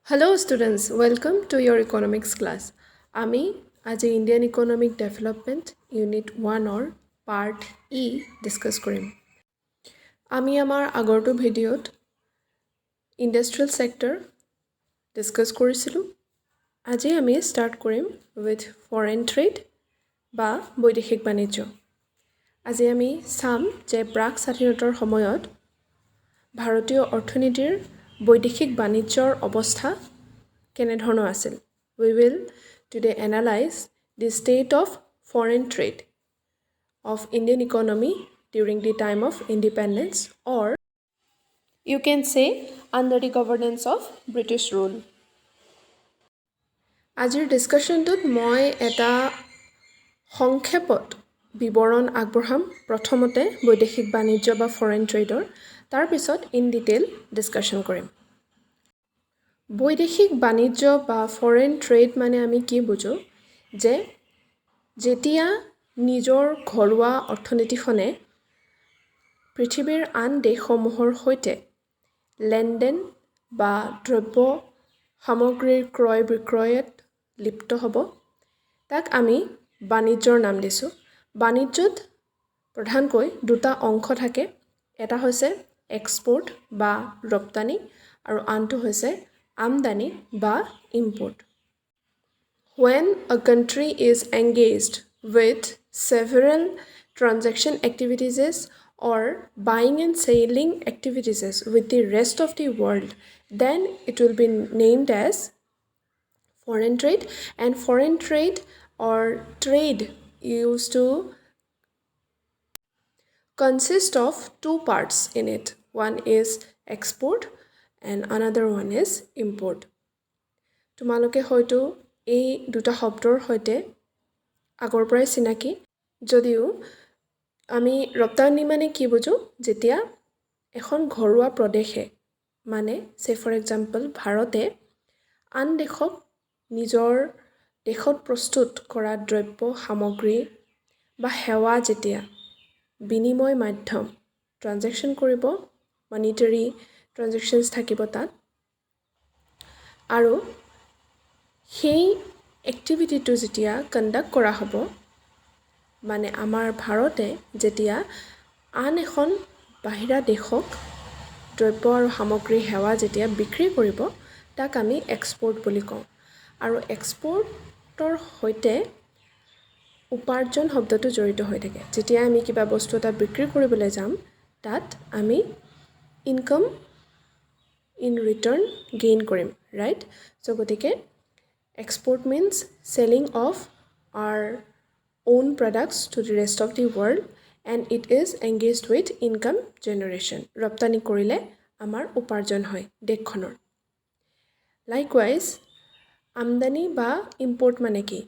Hello students, welcome to your economics class. আমি আজি Indian economic development unit 1-ৰ part ই ডিছকাছ কৰিম। আমি আমাৰ আগৰটো ভিডিঅ'ত ইণ্ডাষ্ট্ৰিয়েল ছেক্টৰ ডিছকাছ কৰিছিলোঁ। আজি আমি ষ্টাৰ্ট কৰিম উইথ ফৰেন ট্ৰেড বা বৈদেশিক বাণিজ্য। আজি আমি চাম যে প্ৰাক স্বাধীনতাৰ সময়ত ভাৰতীয় অৰ্থনীতিৰ বৈদেশিক বাণিজ্যৰ অৱস্থা কেনেধৰণৰ আছিল। We will today analyze the state of foreign trade of Indian economy during the time of independence, or you can say under the governance of British rule. আজিৰ ডিছকাশ্যনটোত মই এটা সংক্ষেপত বিৱৰণ আগবঢ়াম। প্ৰথমতে বৈদেশিক বাণিজ্য বা ফৰেন ট্ৰেডৰ, তাৰপিছত ইন ডিটেইল ডিছকাশ্যন কৰিম। বৈদেশিক বাণিজ্য বা ফৰেন ট্ৰেড মানে আমি কি বুজোঁ যে যেতিয়া নিজৰ ঘৰুৱা অৰ্থনীতিখনে পৃথিৱীৰ আন দেশসমূহৰ সৈতে লেনদেন বা দ্ৰব্য সামগ্ৰীৰ ক্ৰয় বিক্ৰয়ত লিপ্ত হ'ব, তাক আমি বাণিজ্যৰ নাম দিছোঁ। বাণিজ্যত প্ৰধানকৈ দুটা অংশ থাকে, এটা হৈছে এক্সপোৰ্ট বা ৰপ্তানি আৰু আনটো হৈছে আমদানি বা import. When a country is engaged with several transaction activities or buying and selling activities with the rest of the world, then it will be named as foreign trade. And foreign trade or trade used to consist of two parts in it. One is export and another one is import. তোমালোকে হয়তো এই দুটা শব্দৰ সৈতে আগৰ পৰাই চিনাকি, যদিও আমি ৰপ্তানি মানে কি বুজোঁ, যেতিয়া এখন ঘৰুৱা প্ৰদেশে মানে চে ফৰ এক্সাম্পল ভাৰতে আন দেশক নিজৰ দেশত প্ৰস্তুত কৰা দ্ৰব্য সামগ্ৰী বা সেৱা যেতিয়া বিনিময় মাধ্যম ট্ৰানজেকশ্যন কৰিব, মনিটাৰী ট্ৰানজেকশ্যনছ থাকিব তাত, আৰু সেই এক্টিভিটিটো যেতিয়া কণ্ডাক্ট কৰা হ'ব, মানে আমাৰ ভাৰতে যেতিয়া আন এখন বাহিৰা দেশক দ্ৰব্য আৰু সামগ্ৰী সেৱা যেতিয়া বিক্ৰী কৰিব, তাক আমি এক্সপোৰ্ট বুলি কওঁ। আৰু এক্সপোৰ্টৰ সৈতে উপাৰ্জন শব্দটো জড়িত হৈ থাকে। যেতিয়া আমি কিবা বস্তু এটা বিক্ৰী কৰিবলৈ যাম, তাত আমি ইনকাম ইন ৰিটাৰ্ণ গেইন কৰিম, ৰাইট? চ' গতিকে export means selling of our own products to the rest of the world, and it is engaged with income generation. ৰপ্তানি কৰিলে আমাৰ উপাৰ্জন হয় দেশখনৰ। Likewise, আমদানি বা import মানে কি?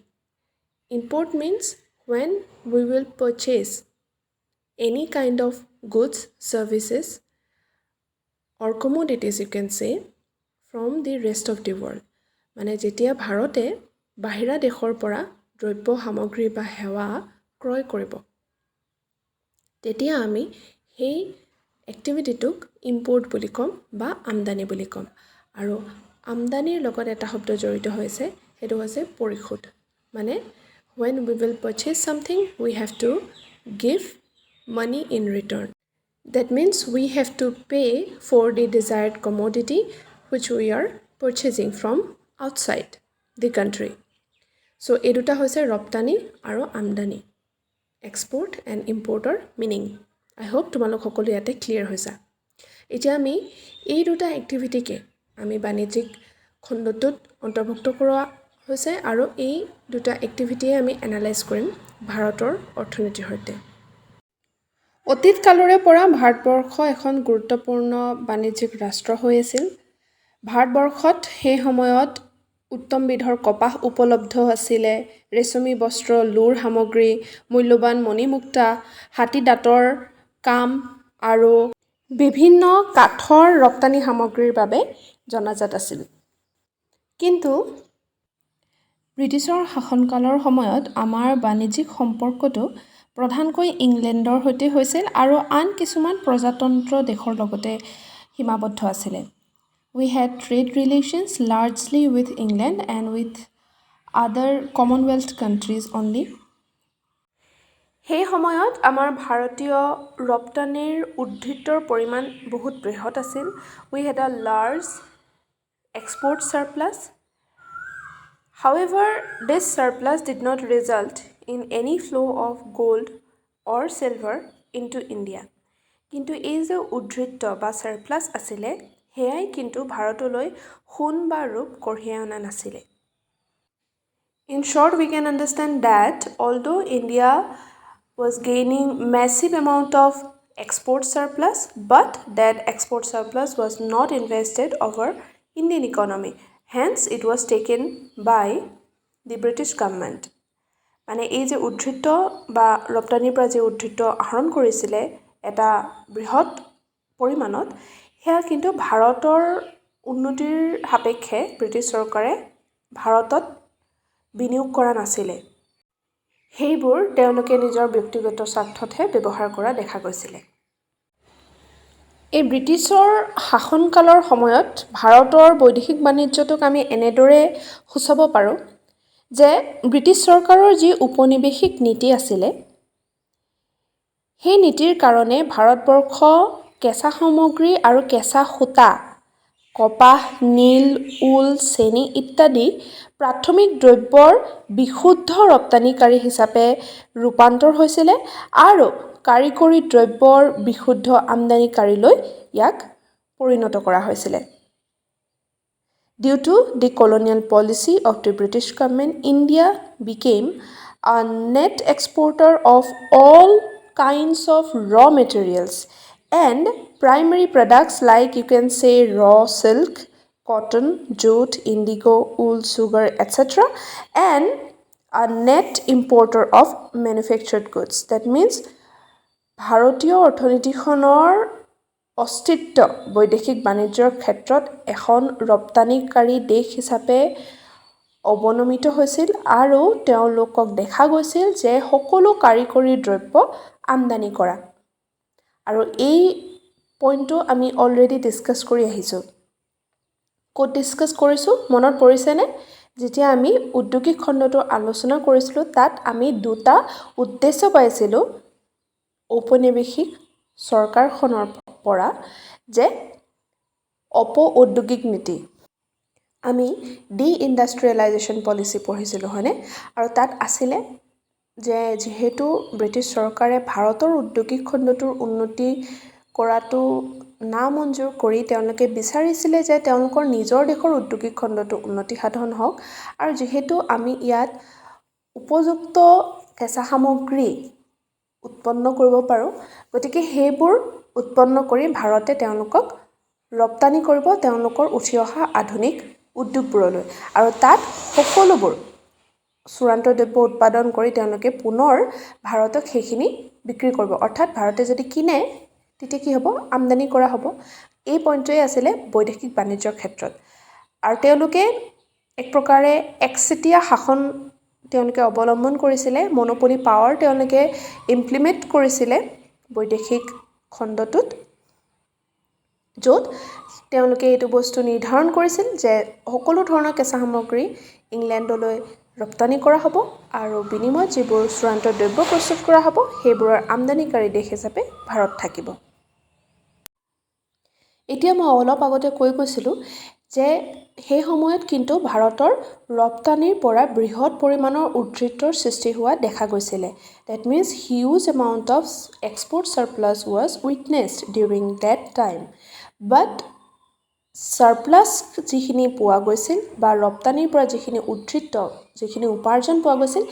Import means when we will purchase any kind of goods, services or commodities, you can say, from the rest of the world. মানে যেতিয়া ভাৰতে বাহিৰা দেশৰ পৰা দ্ৰব্য সামগ্ৰী বা সেৱা ক্ৰয় কৰিব, তেতিয়া আমি সেই এক্টিভিটিটোক ইম্পোৰ্ট বুলি ক'ম বা আমদানি বুলি ক'ম। আৰু আমদানিৰ লগত এটা শব্দ জড়িত হৈছে, সেইটো হৈছে পৰিশোধ। মানে when we will purchase something, we have to give money in return. That means we have to pay for the desired commodity which we are purchasing from outside the country. So এই দুটা হৈছে ৰপ্তানি আৰু আমদানি, export and ইম্পোৰ্টৰ meaning. I hope তোমালোক সকলো ইয়াতে ক্লিয়াৰ হৈছে। এতিয়া আমি এই দুটা এক্টিভিটিকে আমি বাণিজ্যিক খণ্ডটোত অন্তৰ্ভুক্ত কৰা হৈছে, আৰু এই দুটা এক্টিভিটিয়ে আমি এনালাইজ কৰিম ভাৰতৰ অৰ্থনীতিৰ সৈতে। অতীত কালৰে পৰা ভাৰতবৰ্ষ এখন গুৰুত্বপূৰ্ণ বাণিজ্যিক ৰাষ্ট্ৰ হৈ আছিল। ভাৰতবৰ্ষত সেই সময়ত উত্তম বিধৰ কপাহ উপলব্ধ আছিলে, ৰেচমী বস্ত্ৰ, লোৰ সামগ্ৰী, মূল্যৱান মণিমুক্তা, হাতী দাঁতৰ কাম আৰু বিভিন্ন কাঠৰ ৰপ্তানি সামগ্ৰীৰ বাবে জনাজাত আছিল। কিন্তু ব্ৰিটিছৰ শাসনকালৰ সময়ত আমাৰ বাণিজ্যিক সম্পৰ্কটো প্ৰধানকৈ ইংলেণ্ডৰ সৈতে হৈছিল আৰু আন কিছুমান প্ৰজাতন্ত্ৰ দেশৰ লগতে সীমাবদ্ধ আছিলে। We had trade relations largely with England and with other Commonwealth countries only. সেই সময়ত আমাৰ ভাৰতীয় ৰপ্তানিৰ উদ্ধৃতৰ পৰিমাণ বহুত বৃহৎ আছিল. We had a large export surplus. However, this surplus did not result in any flow of gold or silver into India. কিন্তু এই যে উদ্ধৃত বা সাৰপ্লাছ আছিলে সেয়াই কিন্তু ভাৰতলৈ সোণ বা ৰূপ কঢ়িয়াই অনা নাছিলে. In short, we can understand that although India was gaining massive amount of export surplus, but that export surplus was not invested over Indian economy. Hence, it was taken by the British government. মানে এই যে উদ্ধৃত বা ৰপ্তানিৰ পৰা যে উদ্ধৃত আহৰণ কৰিছিলে এটা বৃহৎ পৰিমাণত সেয়া কিন্তু ভাৰতৰ উন্নতিৰ সাপেক্ষে ব্ৰিটিছ চৰকাৰে ভাৰতত বিনিয়োগ কৰা নাছিলে. সেইবোৰ তেওঁলোকে নিজৰ ব্যক্তিগত স্বাৰ্থতহে ব্যৱহাৰ কৰা দেখা গৈছিলে. এই ব্ৰিটিছৰ শাসনকালৰ সময়ত ভাৰতৰ বৈদেশিক বাণিজ্যটোক আমি এনেদৰে সূচাব পাৰোঁ যে ব্ৰিটিছ চৰকাৰৰ যি উপনিৱেশিক নীতি আছিলে সেই নীতিৰ কাৰণে ভাৰতবৰ্ষ কেঁচা সামগ্ৰী আৰু কেঁচা সূতা, কপাহ, নীল, উল, চেনি ইত্যাদি প্ৰাথমিক দ্ৰব্যৰ বিশুদ্ধ ৰপ্তানিকাৰী হিচাপে ৰূপান্তৰ হৈছিলে আৰু কাৰিকৰী দ্ৰব্যৰ বিশুদ্ধ আমদানিকাৰীলৈ ইয়াক পৰিণত কৰা হৈছিলে. Due to the colonial policy of the British government, India became a net exporter of all kinds of raw materials and primary products like you can say raw silk, cotton, jute, indigo, wool, sugar, etc. and a net importer of manufactured goods. That means ভাৰতীয় অৰ্থনীতিখনৰ অস্তিত্ব বৈদেশিক বাণিজ্যৰ ক্ষেত্ৰত এখন ৰপ্তানিকাৰী দেশ হিচাপে অৱনমিত হৈছিল আৰু তেওঁলোকক দেখা গৈছিল যে সকলো কাৰিকৰী দ্ৰব্য আমদানি কৰা. আৰু এই পইণ্টটো আমি অলৰেডি ডিছকাছ কৰি আহিছোঁ. ক'ত ডিছকাছ কৰিছোঁ মনত পৰিছেনে? যেতিয়া আমি উদ্যোগিক খণ্ডটো আলোচনা কৰিছিলোঁ তাত আমি দুটা উদ্দেশ্য পাইছিলোঁ ঔপনিৱেশিক চৰকাৰখনৰ পৰা যে অপ-ঔদ্যোগিক নীতি. আমি ডি ইণ্ডাষ্ট্ৰিয়েলাইজেশ্যন পলিচি পঢ়িছিলোঁ হয়নে? আৰু তাত আছিলে যে যিহেতু ব্ৰিটিছ চৰকাৰে ভাৰতৰ উদ্যোগিক খণ্ডটোৰ উন্নতি কৰাটো নামঞ্জুৰ কৰি তেওঁলোকে বিচাৰিছিলে যে তেওঁলোকৰ নিজৰ দেশৰ উদ্যোগিক খণ্ডটো উন্নতি সাধন হওক আৰু যিহেতু আমি ইয়াত উপযুক্ত কেঁচা সামগ্ৰী উৎপন্ন কৰিব পাৰোঁ গতিকে সেইবোৰ উৎপন্ন কৰি ভাৰতে তেওঁলোকক ৰপ্তানি কৰিব তেওঁলোকৰ উঠি অহা আধুনিক উদ্যোগবোৰলৈ আৰু তাত সকলোবোৰ চূড়ান্ত দ্ৰব্য উৎপাদন কৰি তেওঁলোকে পুনৰ ভাৰতক সেইখিনি বিক্ৰী কৰিব. অৰ্থাৎ ভাৰতে যদি কিনে তেতিয়া কি হ'ব? আমদানি কৰা হ'ব. এই পইণ্টটোৱে আছিলে বৈদেশিক বাণিজ্যৰ ক্ষেত্ৰত. আৰু তেওঁলোকে এক প্ৰকাৰে একচেটিয়া শাসন তেওঁলোকে অৱলম্বন কৰিছিলে. মনোপলি পাৱাৰ তেওঁলোকে ইমপ্লিমেণ্ট কৰিছিলে বৈদেশিক খণ্ডটোত য'ত তেওঁলোকে এইটো বস্তু নিৰ্ধাৰণ কৰিছিল যে সকলো ধৰণৰ কেঁচা সামগ্ৰী ইংলেণ্ডলৈ ৰপ্তানি কৰা হ'ব আৰু বিনিময়ত যিবোৰ চূড়ান্ত দ্ৰব্য প্ৰস্তুত কৰা হ'ব সেইবোৰৰ আমদানিকাৰী দেশ হিচাপে ভাৰত থাকিব. এতিয়া মই অলপ আগতে কৈ গৈছিলোঁ যে সেই সময়ত কিন্তু ভাৰতৰ ৰপ্তানিৰ পৰা বৃহৎ পৰিমাণৰ উদ্ধৃতৰ সৃষ্টি হোৱা দেখা গৈছিলে. That means huge amount of export surplus was witnessed during that time. But surplus যিখিনি পোৱা গৈছিল বা ৰপ্তানিৰ পৰা যিখিনি উদ্ধৃত যিখিনি উপাৰ্জন পোৱা গৈছিল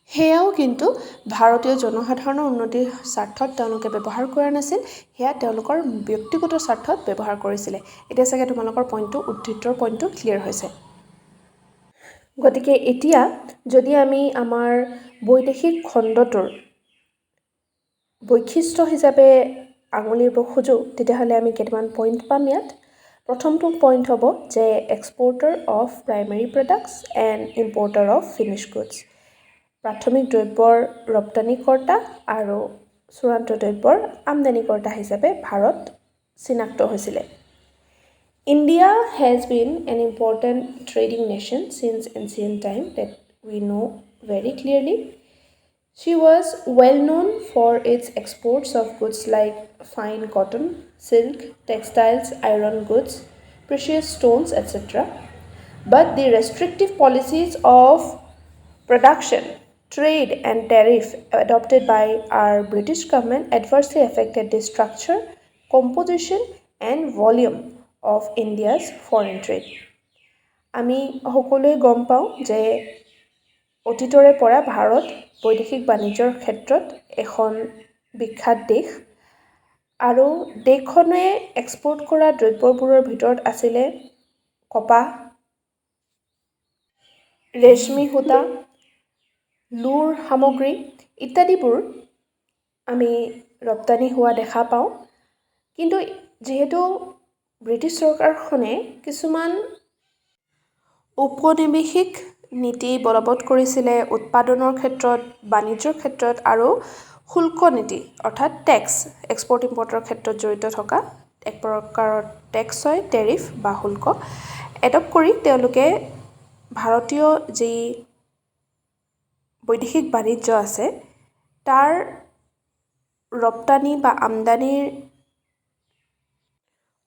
সেয়াও কিন্তু ভাৰতীয় জনসাধাৰণৰ উন্নতিৰ স্বাৰ্থত তেওঁলোকে ব্যৱহাৰ কৰা নাছিল. সেয়া তেওঁলোকৰ ব্যক্তিগত স্বাৰ্থত ব্যৱহাৰ কৰিছিলে. এতিয়া চাগে তোমালোকৰ পইণ্টটো উদ্ধৃতৰ পইণ্টটো ক্লিয়াৰ হৈছে. গতিকে এতিয়া যদি আমি আমাৰ বৈদেশিক খণ্ডটোৰ বৈশিষ্ট্য হিচাপে আঙুলিব খোজোঁ তেতিয়াহ'লে আমি কেইটামান পইণ্ট পাম ইয়াত. প্ৰথমটো পইণ্ট হ'ব যে exporter of primary products and importer of finish goods. প্ৰাথমিক দ্ৰব্যৰ ৰপ্তানিকৰ্তা আৰু চূড়ান্ত দ্ৰব্যৰ আমদানিকৰ্তা হিচাপে ভাৰত চিনাক্ত হৈছিলে. India has been an important trading nation since ancient time that we know very clearly. She was well known for its exports of goods like fine cotton, silk, textiles, iron goods, precious stones, etc. But the restrictive policies of production, trade, and tariff adopted by our British government adversely affected the structure, composition, and volume of India's foreign trade. আমি সকলোৱে গম পাওঁ যে অতীতৰে পৰা ভাৰত বৈদেশিক বাণিজ্যৰ ক্ষেত্ৰত এখন বিখ্যাত দেশ আৰু দেশখনে এক্সপৰ্ট কৰা দ্ৰব্যবোৰৰ ভিতৰত আছিলে কপাহ, ৰেশমী সূতা, লুৰ সামগ্ৰী ইত্যাদিবোৰ আমি ৰপ্তানি হোৱা দেখা পাওঁ। কিন্তু যিহেতু ব্ৰিটিছ চৰকাৰখনে কিছুমান ঔপনিৱেশিক নীতি বলবৎ কৰিছিলে উৎপাদনৰ ক্ষেত্ৰত, বাণিজ্যৰ ক্ষেত্ৰত আৰু শুল্ক নীতি অৰ্থাৎ টেক্স, এক্সপৰ্ট ইম্পৰ্টৰ ক্ষেত্ৰত জড়িত থকা এক প্ৰকাৰৰ টেক্স হয়, টেৰিফ বা শুল্ক এডপ্ট কৰি তেওঁলোকে ভাৰতীয় যি বৈদেশিক বাণিজ্য আছে তাৰ ৰপ্তানি বা আমদানিৰ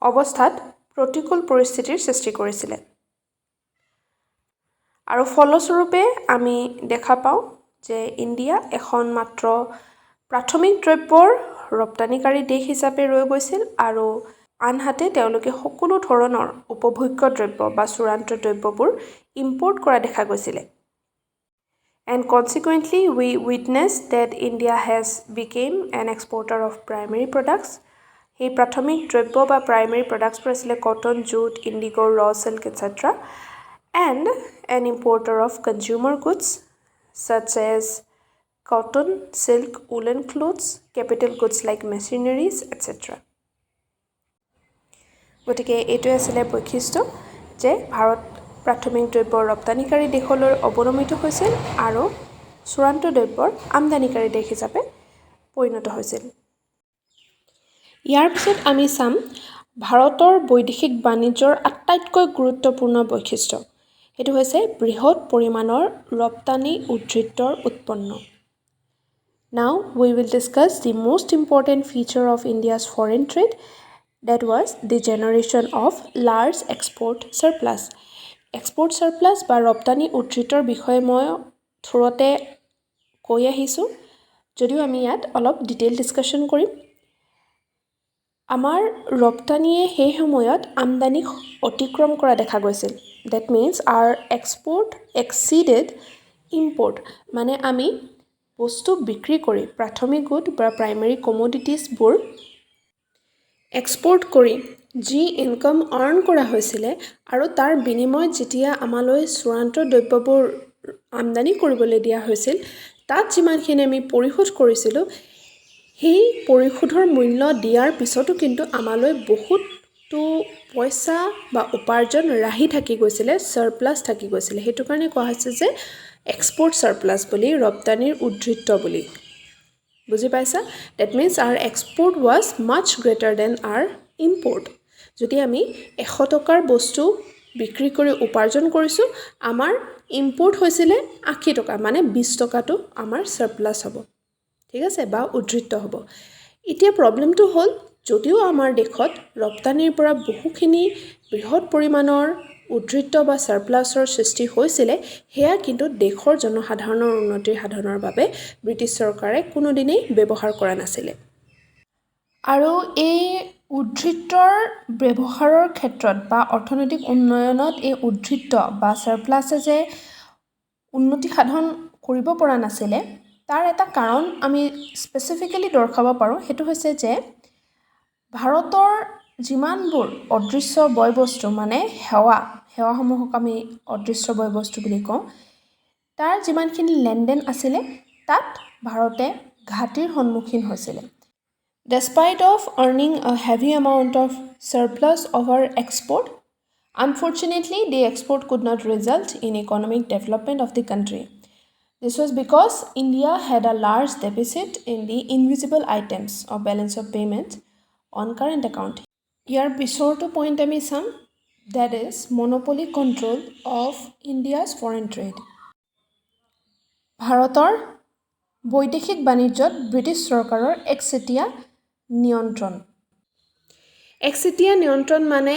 অৱস্থাত প্ৰতিকূল পৰিস্থিতিৰ সৃষ্টি কৰিছিলে। আৰু ফলস্বৰূপে আমি দেখা পাওঁ যে ইণ্ডিয়া এখন মাত্ৰ প্ৰাথমিক দ্ৰব্যৰ ৰপ্তানিকাৰী দেশ হিচাপে ৰৈ গৈছিল আৰু আনহাতে তেওঁলোকে সকলো ধৰণৰ উপভোগ্য দ্ৰব্য বা চূড়ান্ত দ্ৰব্যবোৰ ইম্পৰ্ট কৰা দেখা গৈছিলে। And consequently, we witness that India has became an exporter of primary products. সেই প্ৰাথমিক দ্ৰব্য বা প্ৰাইমেৰী প্ৰডাক্টছবোৰ আছিলে কটন, জুট, ইণ্ডিগো, ৰ silk, etc. And an importer of consumer goods such as cotton, silk, woolen clothes, capital goods like machineries, etc. গতিকে এইটোৱে আছিলে বৈশিষ্ট্য যে ভাৰত প্ৰাথমিক দ্ৰব্যৰ ৰপ্তানিকাৰী দেশলৈ অৱনমিত হৈছিল আৰু চূড়ান্ত দ্ৰব্যৰ আমদানিকাৰী দেশ হিচাপে পৰিণত হৈছিল। ইয়াৰ পিছত আমি চাম ভাৰতৰ বৈদেশিক বাণিজ্যৰ আটাইতকৈ গুৰুত্বপূৰ্ণ বৈশিষ্ট্য। সেইটো হৈছে বৃহৎ পৰিমাণৰ ৰপ্তানি উদ্ধৃত্তৰ উৎপন্ন। Now we will discuss the most important feature of India's foreign trade, that was the generation of large export surplus. Export surplus বা ৰপ্তানি উদ্ধৃত্তৰ বিষয়ে মই থোৰতে কৈ আহিছোঁ, যদিও আমি ইয়াত অলপ ডিটেইল ডিছকাশ্যন কৰিম। আমাৰ ৰপ্তানিয়ে সেই সময়ত আমদানিক অতিক্ৰম কৰা দেখা গৈছিল। That means our export exceeded import. মানে আমি বস্তু বিক্ৰী কৰি প্ৰাথমিক গুড বা প্ৰাইমেৰী কমোডিটিছবোৰ এক্সপৰ্ট কৰি যি ইনকাম আৰ্ণ কৰা হৈছিলে আৰু তাৰ বিনিময়ত যেতিয়া আমালৈ চূড়ান্ত দ্ৰব্যবোৰ আমদানি কৰিবলৈ দিয়া হৈছিল তাত যিমানখিনি আমি পৰিশোধ কৰিছিলোঁ সেই পৰিশোধৰ মূল্য দিয়াৰ পিছতো কিন্তু আমালৈ বহুতো পইচা বা উপাৰ্জন ৰাহি থাকি গৈছিলে, সাৰপ্লাছ থাকি গৈছিলে। সেইটো কাৰণে কোৱা হৈছে যে এক্সপৰ্ট সাৰপ্লাছ বুলি, ৰপ্তানিৰ উদ্ধৃত্ত বুলি। বুজি পাইছা? That means our export was much greater than our import. যদি আমি 100 টকাৰ বস্তু বিক্ৰী কৰি উপাৰ্জন কৰিছোঁ, আমাৰ ইম্পৰ্ট হৈছিলে 80 টকা, মানে 20 টকাটো আমাৰ সাৰপ্লাছ হ'ব, ঠিক আছে, বা উদ্ধৃত্ত হ'ব। এতিয়া প্ৰব্লেমটো হ'ল যদিও আমাৰ দেশত ৰপ্তানিৰ পৰা বহুখিনি বৃহৎ পৰিমাণৰ উদ্ধৃত্ত বা সাৰপ্লাছৰ সৃষ্টি হৈছিলে, সেয়া কিন্তু দেশৰ জনসাধাৰণৰ উন্নতিৰ সাধনৰ বাবে ব্ৰিটিছ চৰকাৰে কোনোদিনেই ব্যৱহাৰ কৰা নাছিলে। আৰু এই উদ্ধৃত্তৰ ব্যৱহাৰৰ ক্ষেত্ৰত বা অৰ্থনৈতিক উন্নয়নত এই উদ্ধৃত্ত বা সাৰপ্লাছে যে উন্নতি সাধন কৰিব পৰা নাছিলে, তাৰ এটা কাৰণ আমি স্পেচিফিকেলি দৰ্শাব পাৰোঁ। সেইটো হৈছে যে ভাৰতৰ যিমানবোৰ অদৃশ্য বয়বস্তু, মানে সেৱাসমূহক আমি অদৃশ্য বয়বস্তু বুলি কওঁ, তাৰ যিমানখিনি লেনদেন আছিলে তাত ভাৰতে ঘাটিৰ সন্মুখীন হৈছিলে। Despite of earning a heavy amount of surplus over export, unfortunately the export could not result in economic development of the country. This was because India had a large deficit in the invisible items of balance of payment on current account. ইয়াৰ পিছৰটো point আমি চাম that is monopoly control of India's foreign trade. ভাৰতৰ বৈদেশিক বাণিজ্যত British চৰকাৰৰ একচেটিয়া নিয়ন্ত্ৰণ। একচেটিয়া নিয়ন্ত্ৰণ মানে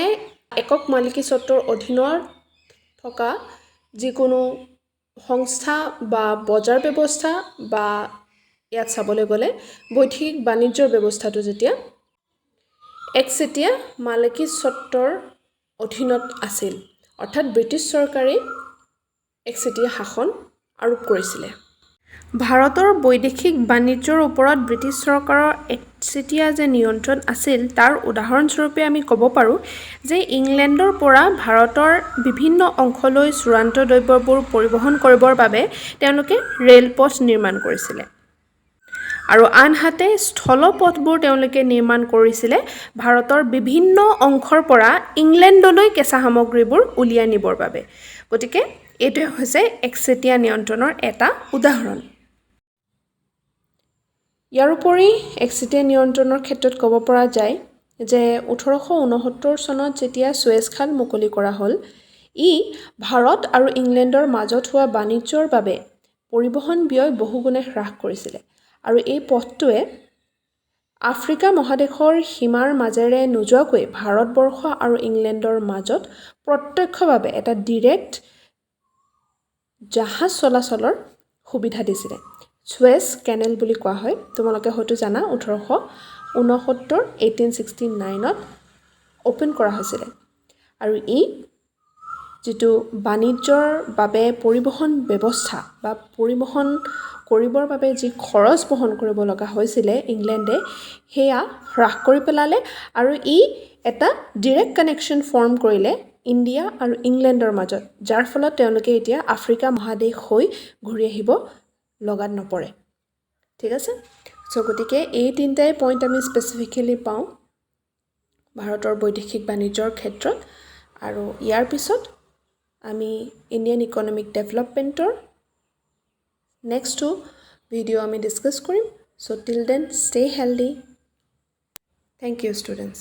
একক মালিকী স্বত্বৰ অধীনত থকা যিকোনো সংস্থা বা বজাৰ ব্যৱস্থা বা ইয়াত চাবলৈ গ'লে বৈদেশিক বাণিজ্যৰ ব্যৱস্থাটো যেতিয়া একচেটিয়া মালিকী স্বত্বৰ অধীনত আছিল, অৰ্থাৎ ব্ৰিটিছ চৰকাৰে একচেটিয়া শাসন আৰোপ কৰিছিলে। ভাৰতৰ বৈদেশিক বাণিজ্যৰ ওপৰত ব্ৰিটিছ চৰকাৰৰ একচেটিয়া যে নিয়ন্ত্ৰণ আছিল, তাৰ উদাহৰণস্বৰূপে আমি ক'ব পাৰোঁ যে ইংলেণ্ডৰ পৰা ভাৰতৰ বিভিন্ন অংশলৈ চূড়ান্ত দ্ৰব্যবোৰ পৰিবহণ কৰিবৰ বাবে তেওঁলোকে ৰেলপথ নিৰ্মাণ কৰিছিলে। আৰু আনহাতে স্থলপথবোৰ তেওঁলোকে নিৰ্মাণ কৰিছিলে ভাৰতৰ বিভিন্ন অংশৰ পৰা ইংলেণ্ডলৈ কেঁচা সামগ্ৰীবোৰ উলিয়াই নিবৰ বাবে। গতিকে এইটোৱে হৈছে একচেটিয়া নিয়ন্ত্ৰণৰ এটা উদাহৰণ। ইয়াৰ উপৰি একচেটিয়া নিয়ন্ত্ৰণৰ ক্ষেত্ৰত ক'ব পৰা যায় যে 1869 চনত যেতিয়া ছুৱেজ খাল মুকলি কৰা হ'ল, ই ভাৰত আৰু ইংলেণ্ডৰ মাজত হোৱা বাণিজ্যৰ বাবে পৰিবহণ ব্যয় বহুগুণে হ্ৰাস কৰিছিলে। আৰু এই পথটোৱে আফ্ৰিকা মহাদেশৰ সীমাৰ মাজেৰে নোযোৱাকৈ ভাৰতবৰ্ষ আৰু ইংলেণ্ডৰ মাজত প্ৰত্যক্ষভাৱে এটা ডিৰেক্ট জাহাজ চলাচলৰ সুবিধা দিছিলে। ছুৱেজ কেনেল বুলি কোৱা হয়, তোমালোকে হয়তো জানা 1869 অ'পেন কৰা হৈছিলে। আৰু ই যিটো বাণিজ্যৰ বাবে পৰিবহণ ব্যৱস্থা বা পৰিবহণ কৰিবৰ বাবে যি খৰচ বহন কৰিব লগা হৈছিলে ইংলেণ্ডে, সেয়া হ্ৰাস কৰি পেলালে আৰু ই এটা ডিৰেক্ট কানেকশ্যন ফৰ্ম কৰিলে ইণ্ডিয়া আৰু ইংলেণ্ডৰ মাজত, যাৰ ফলত তেওঁলোকে এতিয়া আফ্ৰিকা মহাদেশ হৈ ঘূৰি আহিব লগাত নপৰে। ঠিক আছে, গতিকে এই তিনিটাই পইণ্ট আমি স্পেচিফিকেলি পাওঁ ভাৰতৰ বৈদেশিক বাণিজ্যৰ ক্ষেত্ৰত। আৰু ইয়াৰ পিছত আমি ইণ্ডিয়ান ইকনমিক ডেভেলপমেণ্টৰ নেক্সটটো ভিডিঅ' আমি ডিছকাছ কৰিম। So' till then stay healthy. Thank you students.